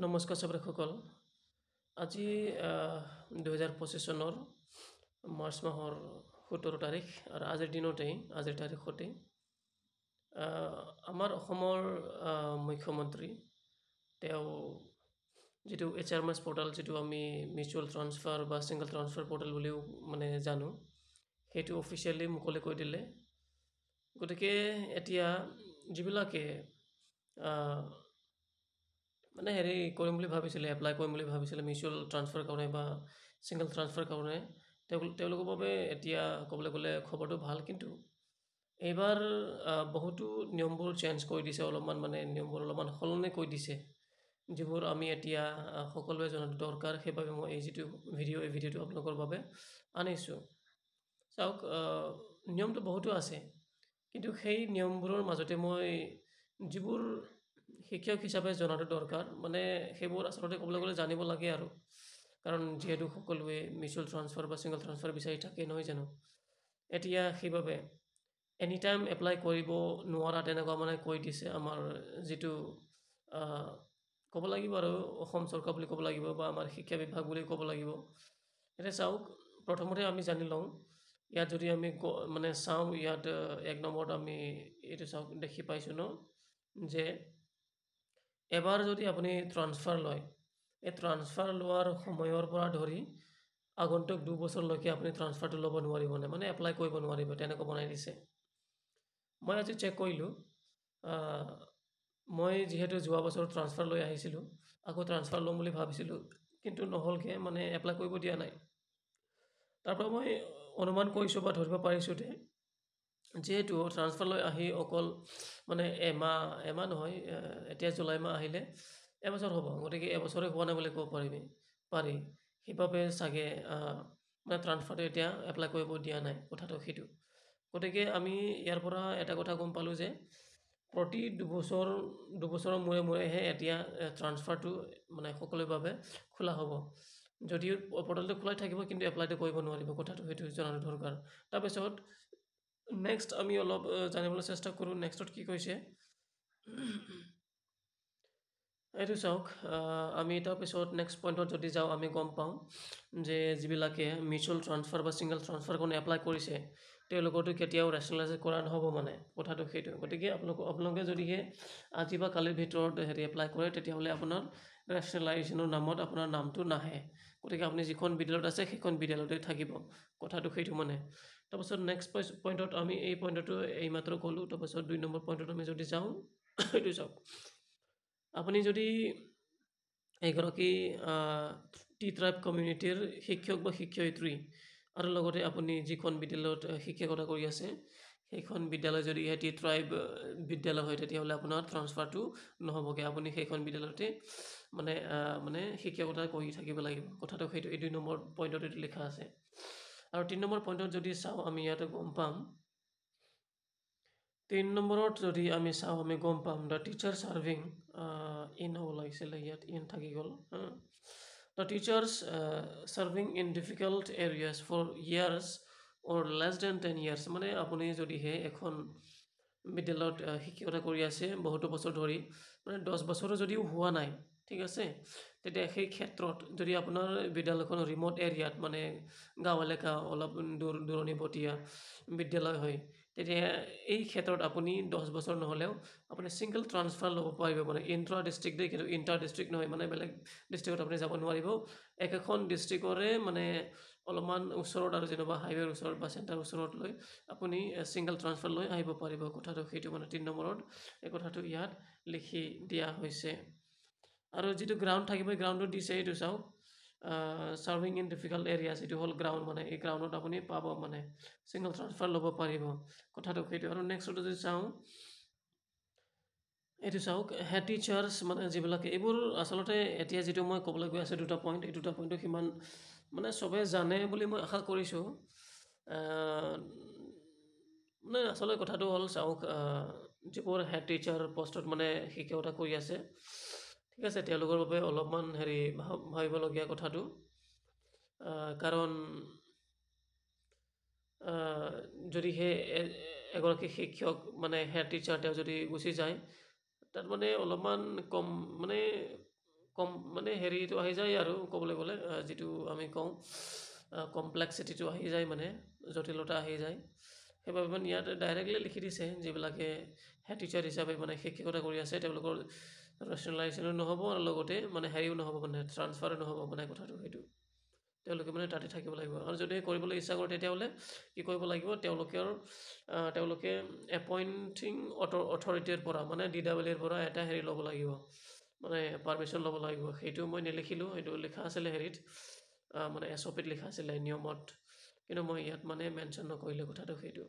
নমস্কাৰ সবসকল আজি 2025 চনৰ মাৰ্চ মাহৰ 17 তাৰিখ আৰু আজিৰ দিনতেই আজিৰ তাৰিখতে আমাৰ অসমৰ মুখ্যমন্ত্ৰী তেওঁ যেটো HRMS পোৰ্টাল যেটো আমি মিউচুৱেল ট্ৰান্সফাৰ বা সিঙ্গল ট্ৰান্সফাৰ পোৰ্টাল বুলিও মানে জানো হেতু অফিচিয়ালি মুকলি কৰি দিলে গতিকে এতিয়া যিবিলাকে মানে হেৰি কৰিম বুলি ভাবিছিলে এপ্লাই কৰিম বুলি ভাবিছিলে মিউচুৱেল ট্ৰান্সফাৰ কাৰণে বা সিঙ্গল ট্ৰান্সফাৰ কাৰণে তেওঁলোকৰ বাবে এতিয়া ক'বলৈ গ'লে খবৰটো ভাল কিন্তু এইবাৰ বহুতো নিয়মবোৰ চেঞ্জ কৰি দিছে অলপমান মানে নিয়মবোৰ অলপমান সলনি কৰি দিছে যিবোৰ আমি এতিয়া সকলোৱে জনাটো দৰকাৰ সেইবাবে মই এই যেটো এই ভিডিঅ'টো আপোনালোকৰ বাবে আনিছো চাওক নিয়মটো বহুতো আছে কিন্তু সেই নিয়মবোৰৰ মাজতে মই যিবোৰ শিক্ষক হিচাপে জনাটো দৰকাৰ মানে সেইবোৰ আচলতে ক'বলৈ গ'লে জানিব লাগে আৰু কাৰণ যেহেতু সকলোৱে মিউচুৱেল ট্ৰান্সফাৰ বা সিঙ্গল ট্ৰান্সফাৰ বিচাৰি থাকে নহয় জানো এতিয়া সেইবাবে এনি টাইম এপ্লাই কৰিব নোৱাৰা তেনেকুৱা মানে কৈ দিছে আমাৰ যেটো ক'ব লাগিব আৰু অসম চৰকাৰ বুলি ক'ব লাগিব বা আমাৰ শিক্ষা বিভাগ বুলি ক'ব লাগিব এটা চাওক প্ৰথমতে আমি জানি লওঁ ইয়াত যদি আমি মানে চাওঁ ইয়াত এক নম্বৰত আমি এইটো চাওক দেখি পাইছো ন যে এবাৰ যদি আপুনি ট্ৰান্সফাৰ লয় এই ট্ৰান্সফাৰ লোৱাৰ সময়ৰ পৰা ধৰি আগন্তুক 2 বছৰলৈকে আপুনি ট্ৰান্সফাৰটো ল'ব নোৱাৰিব মানে এপ্লাই কৰিব নোৱাৰিব তেনেকৈ বনাই দিছে মই আজি চেক কৰিলো মই যেহেতু যোৱা বছৰ ট্ৰান্সফাৰ লৈ আহিছিলো আকৌ ট্ৰান্সফাৰ ল'ম বুলি ভাবিছিলো কিন্তু নহলকে মানে এপ্লাই কৰিব দিয়া নাই তাৰ পৰা মই অনুমান কৰিছো বা ধৰিব পাৰিছো যেহেতু ট্ৰান্সফাৰ লৈ আহি অকল মানে এমাহ নহয় এতিয়া জুলাই মাহ আহিলে এবছৰ হ'ব গতিকে এবছৰে হোৱা নাই বুলি ক'ব পাৰি হিপাবে সাগে মানে ট্ৰান্সফাৰটো এতিয়া এপ্লাই কৰিব দিয়া নাই কথাটো হিটু গতিকে আমি ইয়াৰ পৰা এটা কথা গম পালো যে প্ৰতি দুবছৰৰ মূৰে এতিয়া ট্ৰান্সফাৰটো মানে সকলোৰ বাবে খোলা হ'ব যদিও পোৰ্টালটো খোলাই থাকিব কিন্তু এপ্লাইটো কৰিব নোৱাৰিব কথাটো হেতু জনাটো দৰকাৰ তাৰ পিছত নেক্সট আমি অলপ জানিবলৈ চেষ্টা কৰো নেক্সটত কি কৈছে এইটো চাওক আমি তাৰ পিছত নেক্সট পইণ্টত যদি যাওঁ আমি গম পাওঁ যে যিবিলাকে মিউচুৱেল ট্ৰান্সফাৰ বা সিঙ্গল ট্ৰান্সফাৰ কাৰণে এপ্লাই কৰিছে তেওঁলোকৰটো কেতিয়াও ৰেশনালাইজ কৰা নহব মানে কথাটো হেতু গতিকে আপোনালোকে যদিহে আজি বা কালিৰ ভিতৰত হেৰি এপ্লাই কৰে তেতিয়াহলে আপোনাৰ ৰেশনালাইজেশনৰ নামত আপোনাৰ নামটো নাহে গতিকে আপুনি যিখন বিদ্যালয়ত আছে সেইখন বিদ্যালয়তে থাকিব কথাটো হেতু মানে তাৰ পিছত নেক্সট পইণ্টত আমি এই পইণ্টটো এই মাত্ৰ কলো তাৰ পিছত 2 নম্বৰ পইণ্টত আমি যদি যাওঁ এইটো চাওক আপুনি যদি এগৰাকী টি ট্ৰাইব কমিউনিটিৰ শিক্ষক বা শিক্ষয়িত্ৰী আৰু লগতে আপুনি যিখন বিদ্যালয়ত শিক্ষকতা কৰি আছে সেইখন বিদ্যালয় যদি টি ট্ৰাইব বিদ্যালয় হয় তেতিয়াহলে আপোনাৰ ট্ৰান্সফাৰটো নহবগে আপুনি সেইখন বিদ্যালয়তে মানে শিক্ষকতা কৰি থাকিব লাগিব কথাটো হেতু এই 2 নম্বৰ পইণ্টত এটো লিখা আছে আৰু 3 নম্বৰ পইণ্টত যদি চাওঁ আমি ইয়াতে গম পাম 3 নম্বৰত যদি আমি চাওঁ আমি গম পাম দা টিচাৰ সাৰ্ভিং ইন হ'ব লাগিছিল ইয়াত ইন থাকি গল the teachers serving in difficult areas for years or less than 10 years মানে আপুনি যদি হে এখন বিদ্যালয়ত শিক্ষকতা কৰি আছে বহুত বছৰ ধৰি মানে 10 বছৰো যদিও হোৱা নাই ঠিক আছে তেতিয়া সেই ক্ষেত্ৰত যদি আপোনাৰ বিদ্যালয়খন ৰিমোট এৰিয়াত মানে গাঁও এলেকা অলপ দূৰণিবতীয়া বিদ্যালয় হয় তেতিয়া এই ক্ষেত্ৰত আপুনি 10 বছৰ নহলেও আপুনি সিঙ্গল ট্ৰান্সফাৰ ল'ব পাৰিব মানে ইন্ট্ৰা ডিস্ট্ৰিক্ট দে কিন্তু ইন্টাৰ ডিস্ট্ৰিক্ট নহয় মানে বেলেগ ডিস্ট্ৰিক্টত আপুনি যাব নোৱাৰিব একখন ডিস্ট্ৰিক্টৰে মানে অলপমান ওচৰত আৰু যেনেবা হাইৱেৰ ওচৰত বা চেণ্টাৰ ওচৰত লৈ আপুনি সিঙ্গল ট্ৰান্সফাৰ লৈ আহিব পাৰিব কথাটো হেতু মানে 3 নম্বৰত এই কথাটো ইয়াত লিখি দিয়া হৈছে আৰু যেটো গ্ৰাউন্ড থাকিব গ্ৰাউন্ডত দিছে এইটো চাও সাৰ্ভিং ইন ডিফিকাল্ট এৰিয়াস এটো হল গ্ৰাউন্ড মানে এই গ্ৰাউন্ডত আপুনি পাব মানে সিঙ্গল ট্ৰান্সফাৰ ল'ব পাৰিব কথাটো হেতু আৰু নেক্সট যদি চাও এটো চাওক হেড টিচাৰ্স মানে যিবিলাক এইবোৰ আসলতে এতিয়া যেটো মই ক'বলৈ গৈ আছে দুটা পইণ্ট এই দুটা পইণ্ট কিমান মানে সবে জানে বুলি মই আশা কৰিছো মানে আসলে কথাটো হল চাওক যিবোৰ হেড টিচাৰ পোষ্টত মানে শিক্ষকতা কৰি আছে ঠিক আছে তেওঁলোকৰ বাবে অলপমান হেৰি ভাবিবলগীয়া কথাটো কাৰণ যদি হে এগৰাকী শিক্ষক মানে হেড টিচাৰ তেওঁ যদি গুচি যায় তাত মানে অলপমান কম মানে কম মানে হেৰিটো আহি যায় আৰু ক'বলৈ গ'লে যিটো আমি কওঁ কমপ্লেক্সিটিটো আহি যায় মানে জটিলতা আহি যায় সেইবাবে মানে ইয়াত ডাইৰেক্টলি লিখি দিছে যিবিলাকে হেড টিচাৰ হিচাপে মানে শিক্ষকতা কৰি আছে তেওঁলোকৰ ৰেচনেলাইজেশ্যনো নহ'ব আৰু লগতে মানে হেৰিও নহ'ব মানে ট্ৰান্সফাৰো নহ'ব মানে কথাটো সেইটো তেওঁলোকে মানে তাতে থাকিব লাগিব আৰু যদি কৰিবলৈ ইচ্ছা কৰে তেতিয়াহ'লে কি কৰিব লাগিব তেওঁলোকে এপইণ্টিং অথৰিটিৰ পৰা মানে DWR পৰা এটা হেৰি ল'ব লাগিব মানে পাৰ্মিশ্যন ল'ব লাগিব সেইটো মই নিলিখিলোঁ সেইটো লিখা আছিলে হেৰিত মানে SOPত লিখা আছিলে নিয়মত কিন্তু মই ইয়াত মানে মেনশ্যন নকৰিলোঁ কথাটো সেইটো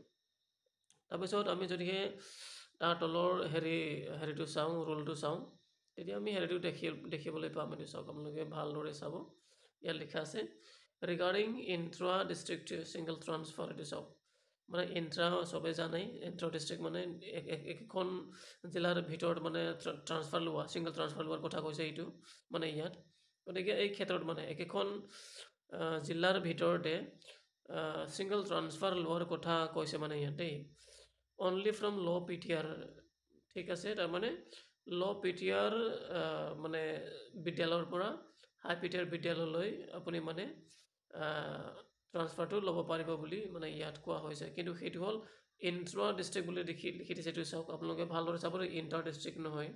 তাৰপিছত আমি যদিহে তাৰ তলৰ হেৰিটো চাওঁ ৰুলটো চাওঁ তেতিয়া আমি হেৰিটো দেখিবলৈ পাম এইটো চাওক আপোনালোকে ভালদৰে চাব ইয়াত লিখা আছে regarding intra district single transfer এইটো চাওক মানে ইণ্ট্ৰা চবেই জানেই ইণ্ট্ৰা ডিষ্ট্ৰিক্ট মানে এখন জিলাৰ ভিতৰত মানে ট্ৰান্সফাৰ লোৱা ছিংগল ট্ৰান্সফাৰ লোৱাৰ কথা কৈছে এইটো মানে ইয়াত গতিকে এই ক্ষেত্ৰত মানে একেখন জিলাৰ ভিতৰতে ছিংগল ট্ৰান্সফাৰ লোৱাৰ কথা কৈছে মানে ইয়াতে অনলি ফ্ৰম ল' PTR ঠিক আছে তাৰমানে ল' PTR মানে বিদ্যালয়ৰ পৰা হাই PTR বিদ্যালয়লৈ আপুনি মানে ট্ৰান্সফাৰটো ল'ব পাৰিব বুলি মানে ইয়াত কোৱা হৈছে কিন্তু সেইটো হ'ল ইণ্ট্ৰা ডিষ্ট্ৰিক্ট বুলি লিখি দিছে এইটো চাওক আপোনালোকে ভালদৰে চাব ইণ্টাৰ ডিষ্ট্ৰিক্ট নহয়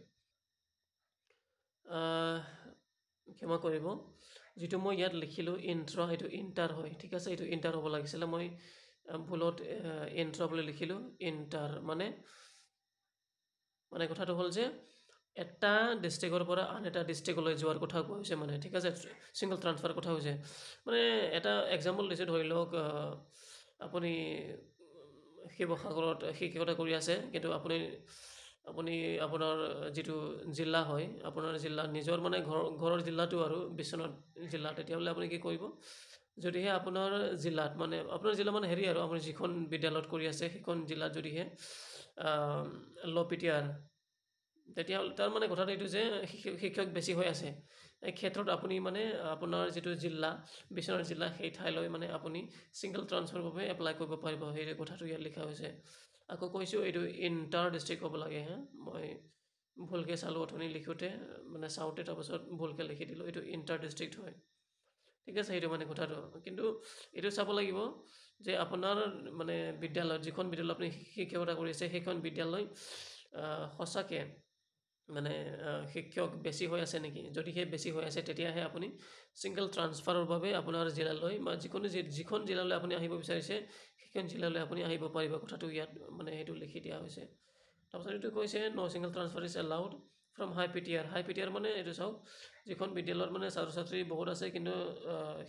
ক্ষমা কৰিব যিটো মই ইয়াত লিখিলোঁ ইণ্ট্ৰা সেইটো ইণ্টাৰ হয় ঠিক আছে এইটো ইণ্টাৰ হ'ব লাগিছিলে মই ভুলত ইণ্ট্ৰা বুলি লিখিলোঁ ইণ্টাৰ মানে কথাটো হ'ল যে এটা ডিষ্ট্ৰিক্টৰ পৰা আন এটা ডিষ্ট্ৰিক্টলৈ যোৱাৰ কথা কোৱা হৈছে মানে ঠিক আছে ছিংগল ট্ৰান্সফাৰ কথা হৈছে মানে এটা এক্সাম্পল দিছে ধৰি লওক আপুনি শিৱসাগৰত শিক্ষকতা কৰি আছে কিন্তু আপুনি আপোনাৰ যিটো জিলা হয় আপোনাৰ জিলা নিজৰ মানে ঘৰৰ জিলাটো আৰু বিশ্বনাথ জিলা তেতিয়াহ'লে আপুনি কি কৰিব যদিহে আপোনাৰ জিলাত মানে আপোনাৰ জিলা মানে হেৰি আৰু আপুনি যিখন বিদ্যালয়ত কৰি আছে সেইখন জিলাত যদিহে ল' PTR তেতিয়াহ'লে তাৰ মানে কথাটো এইটো যে শিক্ষক বেছি হৈ আছে এই ক্ষেত্ৰত আপুনি মানে আপোনাৰ যিটো জিলা বিশ্বনাথ জিলা সেই ঠাইলৈ মানে আপুনি ছিংগল ট্ৰান্সফাৰৰ বাবে এপ্লাই কৰিব পাৰিব সেই কথাটো ইয়াত লিখা হৈছে আকৌ কৈছোঁ এইটো ইণ্টাৰ ডিষ্ট্ৰিক্ট হ'ব লাগে মই ভুলকৈ চালোঁ অথনি লিখোঁতে মানে চাওঁতে তাৰপাছত ভুলকৈ লিখি দিলোঁ এইটো ইণ্টাৰ ডিষ্ট্ৰিক্ট হয় ঠিক আছে সেইটো মানে কথাটো কিন্তু এইটো চাব লাগিব যে আপোনাৰ মানে বিদ্যালয়ত যিখন বিদ্যালয়ত আপুনি শিক্ষকতা কৰি আছে সেইখন বিদ্যালয় সঁচাকৈ মানে শিক্ষক বেছি হৈ আছে নেকি যদিহে বেছি হৈ আছে তেতিয়াহে আপুনি ছিংগল ট্ৰান্সফাৰৰ বাবে আপোনাৰ জিলালৈ বা যিখন জিলালৈ আপুনি আহিব বিচাৰিছে সেইখন জিলালৈ আপুনি আহিব পাৰিব কথাটো ইয়াত মানে সেইটো লিখি দিয়া হৈছে তাৰপিছত এইটো কৈছে no' single transfer is allowed from high PTR মানে এইটো চাওক যিখন বিদ্যালয়ত মানে ছাত্ৰ ছাত্ৰী বহুত আছে কিন্তু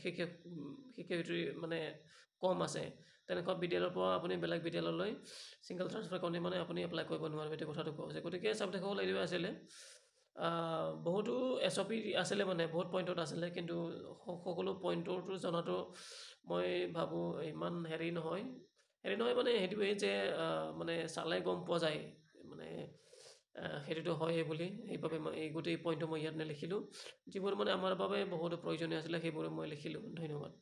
শিক্ষয়িত্ৰী মানে কম আছে তেনেকুৱা বিদ্যালয়ৰ পৰা আপুনি বেলেগ বিদ্যালয়লৈ ছিংগল ট্ৰান্সফাৰ কাৰণে মানে আপুনি এপ্লাই কৰিব নোৱাৰিব এইটো কথাটো কোৱা হৈছে গতিকে চাবজেক্টসকল এইটো আছিলে বহুতো SOP আছিলে মানে বহুত পইণ্টত আছিলে কিন্তু সকলো পইণ্টৰটো জনাটো মই ভাবোঁ ইমান হেৰি নহয় মানে সেইটোৱেই যে মানে চালে গম পোৱা যায় মানে সেইটোতো হয়েই বুলি সেইবাবে মই এই গোটেই পইণ্টটো মই ইয়াত নিলিখিলোঁ যিবোৰ মানে আমাৰ বাবে বহুত প্ৰয়োজনীয় আছিলে সেইবোৰ মই লিখিলোঁ ধন্যবাদ